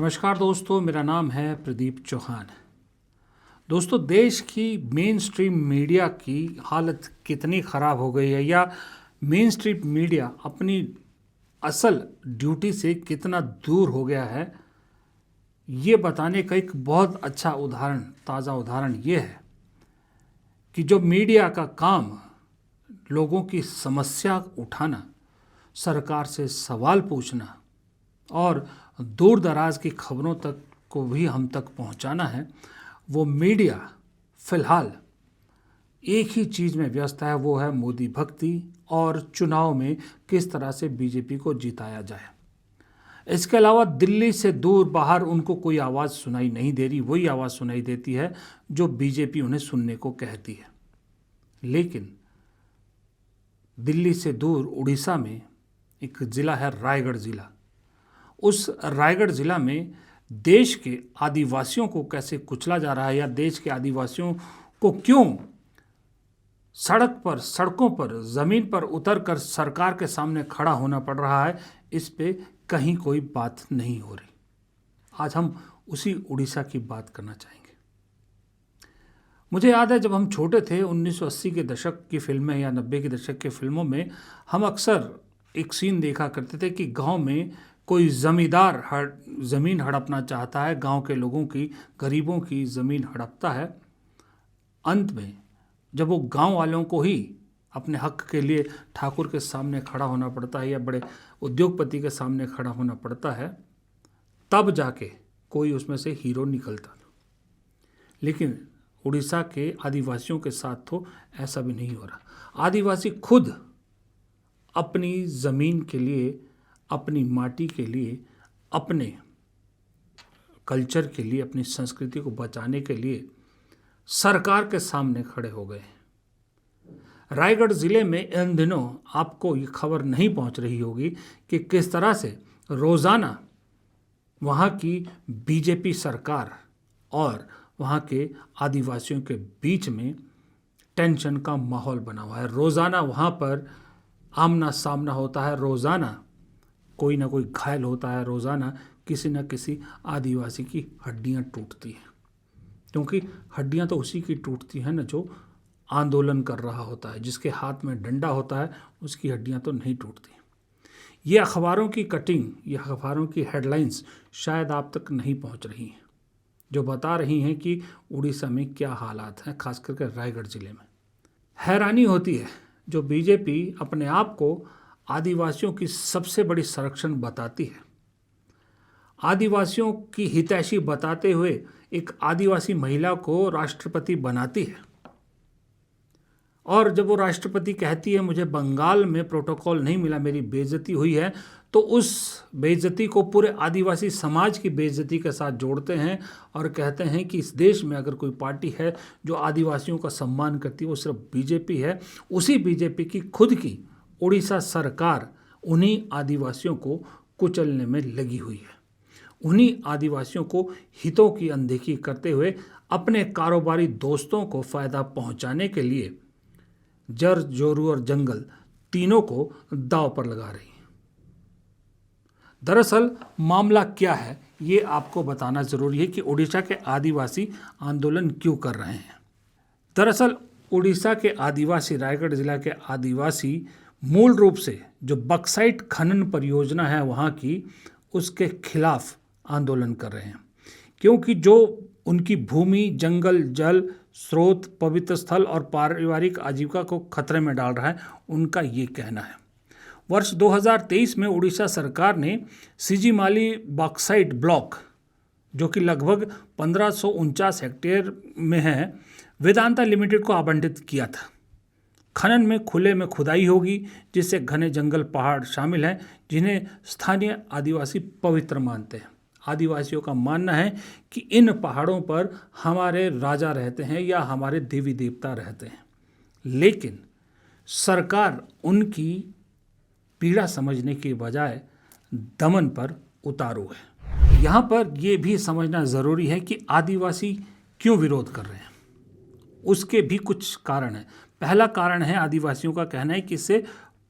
नमस्कार दोस्तों, मेरा नाम है प्रदीप चौहान। दोस्तों, देश की मेन स्ट्रीम मीडिया की हालत कितनी ख़राब हो गई है या मेन स्ट्रीम मीडिया अपनी असल ड्यूटी से कितना दूर हो गया है, ये बताने का एक बहुत अच्छा उदाहरण, ताज़ा उदाहरण ये है कि जो मीडिया का काम लोगों की समस्या उठाना, सरकार से सवाल पूछना और दूर दराज की खबरों तक को भी हम तक पहुंचाना है, वो मीडिया फिलहाल एक ही चीज़ में व्यस्त है, वो है मोदी भक्ति और चुनाव में किस तरह से बीजेपी को जिताया जाए। इसके अलावा दिल्ली से दूर बाहर उनको कोई आवाज़ सुनाई नहीं दे रही, वही आवाज़ सुनाई देती है जो बीजेपी उन्हें सुनने को कहती है। लेकिन दिल्ली से दूर उड़ीसा में एक ज़िला है रायगढ़ ज़िला। उस रायगढ़ ज़िला में देश के आदिवासियों को कैसे कुचला जा रहा है या देश के आदिवासियों को क्यों सड़कों पर ज़मीन पर उतरकर सरकार के सामने खड़ा होना पड़ रहा है, इस पे कहीं कोई बात नहीं हो रही। आज हम उसी उड़ीसा की बात करना चाहेंगे। मुझे याद है जब हम छोटे थे, 1980 के दशक की फिल्में या 90 के दशक के फिल्मों में हम अक्सर एक सीन देखा करते थे कि गांव में कोई ज़मींदार ज़मीन हड़पना चाहता है, गांव के लोगों की, गरीबों की ज़मीन हड़पता है। अंत में जब वो गांव वालों को ही अपने हक के लिए ठाकुर के सामने खड़ा होना पड़ता है या बड़े उद्योगपति के सामने खड़ा होना पड़ता है, तब जाके कोई उसमें से हीरो निकलता था। लेकिन उड़ीसा के आदिवासियों के साथ तो ऐसा भी नहीं हो रहा। आदिवासी खुद अपनी ज़मीन के लिए, अपनी माटी के लिए, अपने कल्चर के लिए, अपनी संस्कृति को बचाने के लिए सरकार के सामने खड़े हो गए। रायगढ़ ज़िले में इन दिनों आपको ये खबर नहीं पहुंच रही होगी कि किस तरह से रोज़ाना वहाँ की बीजेपी सरकार और वहाँ के आदिवासियों के बीच में टेंशन का माहौल बना हुआ है। रोज़ाना वहाँ पर आमना सामना होता है, रोज़ाना कोई ना कोई घायल होता है, रोज़ाना किसी न किसी आदिवासी की हड्डियाँ टूटती हैं, क्योंकि हड्डियाँ तो उसी की टूटती हैं ना जो आंदोलन कर रहा होता है। जिसके हाथ में डंडा होता है उसकी हड्डियाँ तो नहीं टूटती। ये अखबारों की कटिंग, ये अखबारों की हेडलाइंस शायद आप तक नहीं पहुंच रही हैं, जो बता रही हैं कि उड़ीसा में क्या हालात हैं, खास करके रायगढ़ ज़िले में। हैरानी होती है जो बीजेपी अपने आप को आदिवासियों की सबसे बड़ी संरक्षण बताती है, आदिवासियों की हितैषी बताते हुए एक आदिवासी महिला को राष्ट्रपति बनाती है। और जब वो राष्ट्रपति कहती है मुझे बंगाल में प्रोटोकॉल नहीं मिला, मेरी बेइज्जती हुई है, तो उस बेइज्जती को पूरे आदिवासी समाज की बेइज्जती के साथ जोड़ते हैं और कहते हैं कि इस देश में अगर कोई पार्टी है जो आदिवासियों का सम्मान करती है वो सिर्फ बीजेपी है। उसी बीजेपी की खुद की उड़ीसा सरकार उन्हीं आदिवासियों को कुचलने में लगी हुई है। उन्हीं आदिवासियों को हितों की अनदेखी करते हुए अपने कारोबारी दोस्तों को फ़ायदा पहुंचाने के लिए जर, जोरू और जंगल तीनों को दांव पर लगा रही है। दरअसल मामला क्या है ये आपको बताना ज़रूरी है कि उड़ीसा के आदिवासी आंदोलन क्यों कर रहे हैं। दरअसल उड़ीसा के आदिवासी, रायगढ़ जिला के आदिवासी मूल रूप से जो बक्साइट खनन परियोजना है वहाँ की, उसके खिलाफ आंदोलन कर रहे हैं, क्योंकि जो उनकी भूमि, जंगल, जल स्रोत, पवित्र स्थल और पारिवारिक आजीविका को खतरे में डाल रहा है, उनका ये कहना है। वर्ष 2023 में उड़ीसा सरकार ने सिजीमाली बॉक्साइट ब्लॉक, जो कि लगभग 1549 हेक्टेयर में है, वेदांता लिमिटेड को आवंटित किया था। खनन में खुले में खुदाई होगी, जिससे घने जंगल, पहाड़ शामिल हैं, जिन्हें स्थानीय आदिवासी पवित्र मानते हैं। आदिवासियों का मानना है कि इन पहाड़ों पर हमारे राजा रहते हैं या हमारे देवी देवता रहते हैं, लेकिन सरकार उनकी पीड़ा समझने के बजाय दमन पर उतारू है। यहाँ पर यह भी समझना ज़रूरी है कि आदिवासी क्यों विरोध कर रहे हैं। उसके भी कुछ कारण हैं। पहला कारण है, आदिवासियों का कहना है कि इससे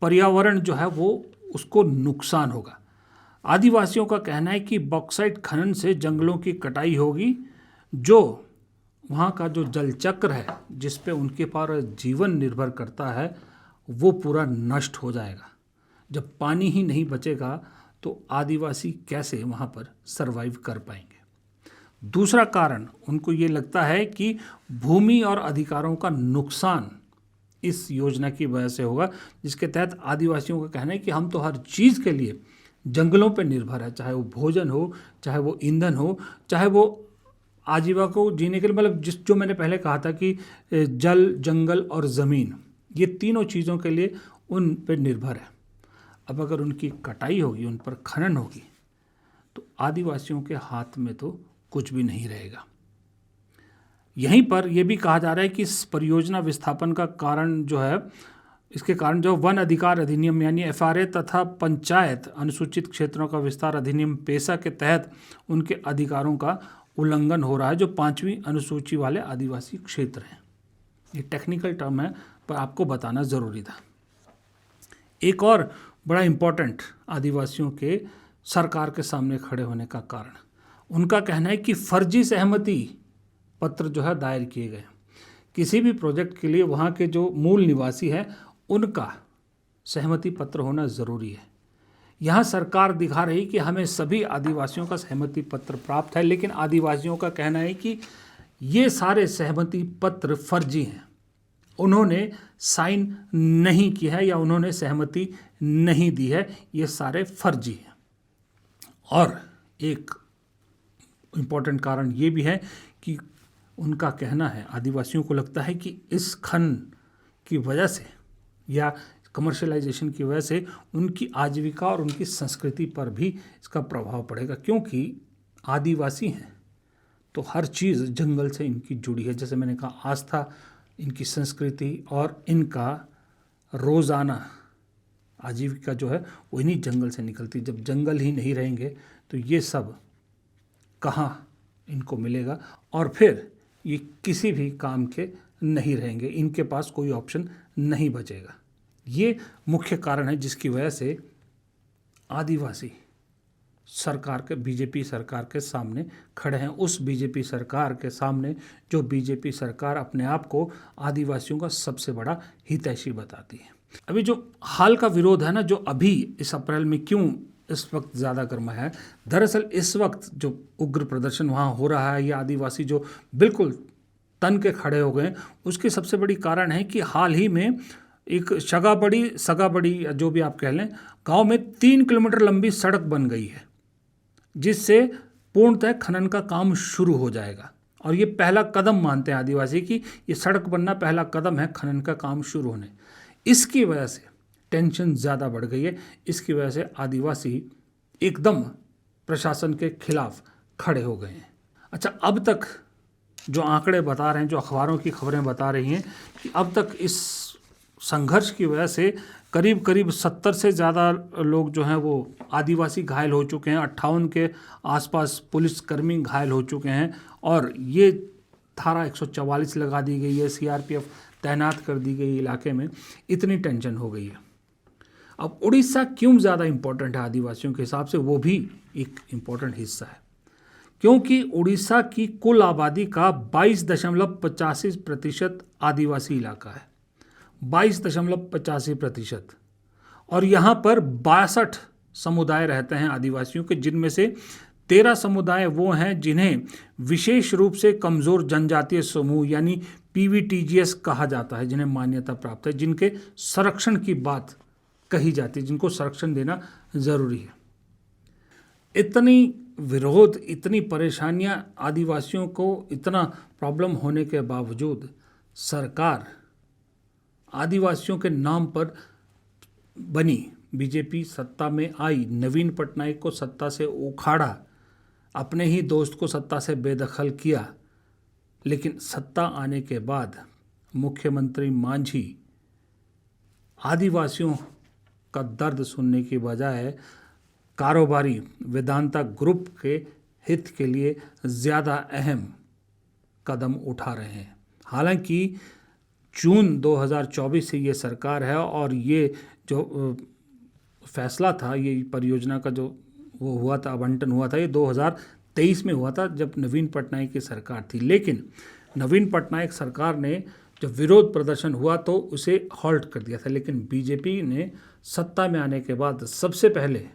पर्यावरण जो है वो उसको नुकसान होगा। आदिवासियों का कहना है कि बॉक्साइट खनन से जंगलों की कटाई होगी, जो वहाँ का जो जल चक्र है जिस पे उनके पर जीवन निर्भर करता है वो पूरा नष्ट हो जाएगा। जब पानी ही नहीं बचेगा तो आदिवासी कैसे वहाँ पर सरवाइव कर पाएंगे। दूसरा कारण उनको ये लगता है कि भूमि और अधिकारों का नुकसान इस योजना की वजह से होगा, जिसके तहत आदिवासियों का कहना है कि हम तो हर चीज़ के लिए जंगलों पर निर्भर है, चाहे वो भोजन हो, चाहे वो ईंधन हो, चाहे वो आजीविका को जीने के लिए, मतलब जो मैंने पहले कहा था कि जल, जंगल और ज़मीन, ये तीनों चीज़ों के लिए उन पर निर्भर है। अब अगर उनकी कटाई होगी, उन पर खनन होगी, तो आदिवासियों के हाथ में तो कुछ भी नहीं रहेगा। यहीं पर यह भी कहा जा रहा है कि इस परियोजना विस्थापन का कारण जो है, इसके कारण जो वन अधिकार अधिनियम यानी FRA तथा पंचायत अनुसूचित क्षेत्रों का विस्तार अधिनियम पेशा के तहत उनके अधिकारों का उल्लंघन हो रहा है, जो 5वीं अनुसूची वाले आदिवासी क्षेत्र हैं। ये टेक्निकल टर्म है पर आपको बताना ज़रूरी था। एक और बड़ा इम्पोर्टेंट आदिवासियों के सरकार के सामने खड़े होने का कारण, उनका कहना है कि फर्जी सहमति पत्र जो है दायर किए गए। किसी भी प्रोजेक्ट के लिए वहाँ के जो मूल निवासी हैं उनका सहमति पत्र होना ज़रूरी है। यहाँ सरकार दिखा रही कि हमें सभी आदिवासियों का सहमति पत्र प्राप्त है, लेकिन आदिवासियों का कहना है कि ये सारे सहमति पत्र फर्जी हैं, उन्होंने साइन नहीं किया है या उन्होंने सहमति नहीं दी है, ये सारे फर्जी हैं। और एक इम्पॉर्टेंट कारण ये भी है कि उनका कहना है, आदिवासियों को लगता है कि इस खनन की वजह से या कमर्शलाइजेशन की वजह से उनकी आजीविका और उनकी संस्कृति पर भी इसका प्रभाव पड़ेगा, क्योंकि आदिवासी हैं तो हर चीज़ जंगल से इनकी जुड़ी है। जैसे मैंने कहा, आस्था, इनकी संस्कृति और इनका रोज़ाना आजीविका जो है वो इन्हीं जंगल से निकलती। जब जंगल ही नहीं रहेंगे तो ये सब कहाँ इनको मिलेगा, और फिर ये किसी भी काम के नहीं रहेंगे, इनके पास कोई ऑप्शन नहीं बचेगा। ये मुख्य कारण है जिसकी वजह से आदिवासी सरकार के, बीजेपी सरकार के सामने खड़े हैं। उस बीजेपी सरकार के सामने जो बीजेपी सरकार अपने आप को आदिवासियों का सबसे बड़ा हितैषी बताती है। अभी जो हाल का विरोध है ना, जो अभी इस अप्रैल में क्यों इस वक्त ज़्यादा गर्मा है, दरअसल इस वक्त जो उग्र प्रदर्शन वहाँ हो रहा है, या आदिवासी जो बिल्कुल तन के खड़े हो गए, उसके सबसे बड़ी कारण है कि हाल ही में एक सगाबड़ी जो भी आप कह लें, गांव में 3 किलोमीटर लंबी सड़क बन गई है, जिससे पूर्णतः खनन का काम शुरू हो जाएगा। और ये पहला कदम मानते हैं आदिवासी कि ये सड़क बनना पहला कदम है खनन का काम शुरू होने। इसकी वजह से टेंशन ज़्यादा बढ़ गई है। इसकी वजह से आदिवासी एकदम प्रशासन के खिलाफ खड़े हो गए हैं। अच्छा, अब तक जो आंकड़े बता रहे हैं, जो अखबारों की खबरें बता रही हैं कि अब तक इस संघर्ष की वजह से करीब करीब 70 से ज़्यादा लोग जो हैं वो आदिवासी घायल हो चुके हैं, 58 के आसपास पुलिसकर्मी घायल हो चुके हैं, और ये धारा 144 लगा दी गई है, CRPF तैनात कर दी गई इलाके में। इतनी टेंशन हो गई है। अब उड़ीसा क्यों ज़्यादा इम्पोर्टेंट है आदिवासियों के हिसाब से, वो भी एक इम्पोर्टेंट हिस्सा है, क्योंकि उड़ीसा की कुल आबादी का 22.85% आदिवासी इलाका है, 22.85%। और यहाँ पर 62 समुदाय रहते हैं आदिवासियों के, जिनमें से 13 समुदाय वो हैं जिन्हें विशेष रूप से कमज़ोर जनजातीय समूह यानी PVTGS कहा जाता है, जिन्हें मान्यता प्राप्त है, जिनके संरक्षण की बात कही जाती है, जिनको संरक्षण देना ज़रूरी है। इतनी विरोध, इतनी परेशानियां आदिवासियों को, इतना प्रॉब्लम होने के बावजूद सरकार आदिवासियों के नाम पर बनी, बीजेपी सत्ता में आई, नवीन पटनायक को सत्ता से उखाड़ा, अपने ही दोस्त को सत्ता से बेदखल किया, लेकिन सत्ता आने के बाद मुख्यमंत्री मांझी आदिवासियों का दर्द सुनने की बजाय कारोबारी वेदांता ग्रुप के हित के लिए ज़्यादा अहम कदम उठा रहे हैं। हालांकि जून 2024 से ये सरकार है, और ये जो फैसला था, ये परियोजना का जो वो हुआ था, आवंटन हुआ था, ये 2023 में हुआ था जब नवीन पटनायक की सरकार थी। लेकिन नवीन पटनायक सरकार ने जब विरोध प्रदर्शन हुआ तो उसे हॉल्ट कर दिया था। लेकिन बीजेपी ने सत्ता में आने के बाद सबसे पहले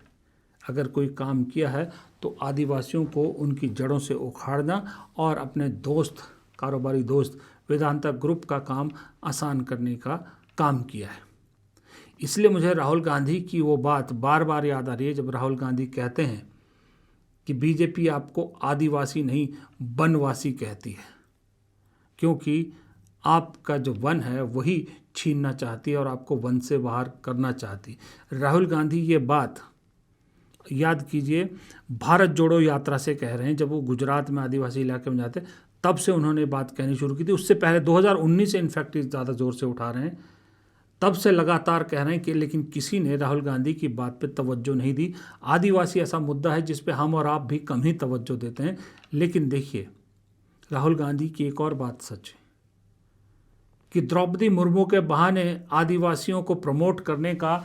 अगर कोई काम किया है तो आदिवासियों को उनकी जड़ों से उखाड़ना और अपने दोस्त, कारोबारी दोस्त वेदांता ग्रुप का काम आसान करने का काम किया है। इसलिए मुझे राहुल गांधी की वो बात बार बार याद आ रही है जब राहुल गांधी कहते हैं कि बीजेपी आपको आदिवासी नहीं वनवासी कहती है, क्योंकि आपका जो वन है वही छीनना चाहती है और आपको वन से बाहर करना चाहती। राहुल गांधी ये बात याद कीजिए भारत जोड़ो यात्रा से कह रहे हैं। जब वो गुजरात में आदिवासी इलाके में जाते तब से उन्होंने बात कहनी शुरू की थी। उससे पहले 2019 से इनफैक्ट ज़्यादा ज़ोर से उठा रहे हैं, तब से लगातार कह रहे हैं कि लेकिन किसी ने राहुल गांधी की बात पे तवज्जो नहीं दी। आदिवासी ऐसा मुद्दा है जिस पे हम और आप भी कम ही तवज्जो देते हैं। लेकिन देखिए राहुल गांधी की एक और बात सच है कि द्रौपदी मुर्मू के बहाने आदिवासियों को प्रमोट करने का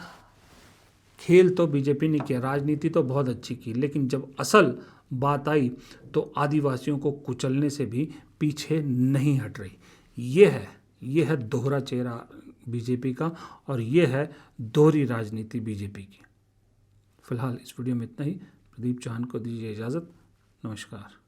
खेल तो बीजेपी ने किया, राजनीति तो बहुत अच्छी की, लेकिन जब असल बात आई तो आदिवासियों को कुचलने से भी पीछे नहीं हट रही। ये है दोहरा चेहरा बीजेपी का और ये है दोहरी राजनीति बीजेपी की। फिलहाल इस वीडियो में इतना ही। प्रदीप चौहान को दीजिए इजाज़त। नमस्कार।